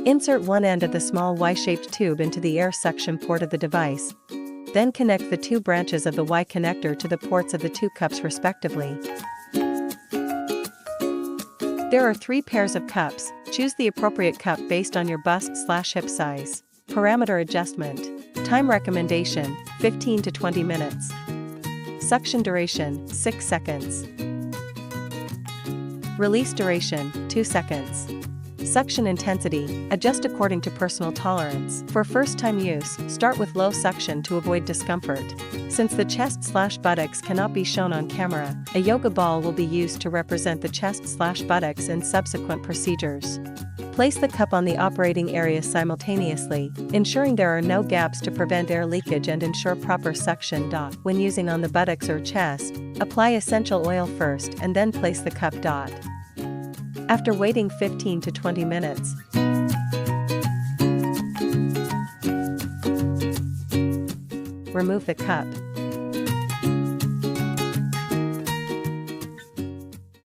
Insert one end of the small Y-shaped tube into the air suction port of the device. Then connect the two branches of the Y connector to the ports of the two cups respectively. There are 3 pairs of cups. Choose the appropriate cup based on your bust/hip size. Parameter adjustment. Time recommendation, 15 to 20 minutes. Suction duration, 6 seconds. Release duration, 2 seconds. Suction intensity, adjust according to personal tolerance. For first-time use, start with low suction to avoid discomfort. Since the chest/buttocks cannot be shown on camera, a yoga ball will be used to represent the chest/buttocks in subsequent procedures. Place the cup on the operating area simultaneously, ensuring there are no gaps to prevent air leakage and ensure proper suction. When using on the buttocks or chest, apply essential oil first and then place the cup. After waiting 15 to 20 minutes, remove the cup.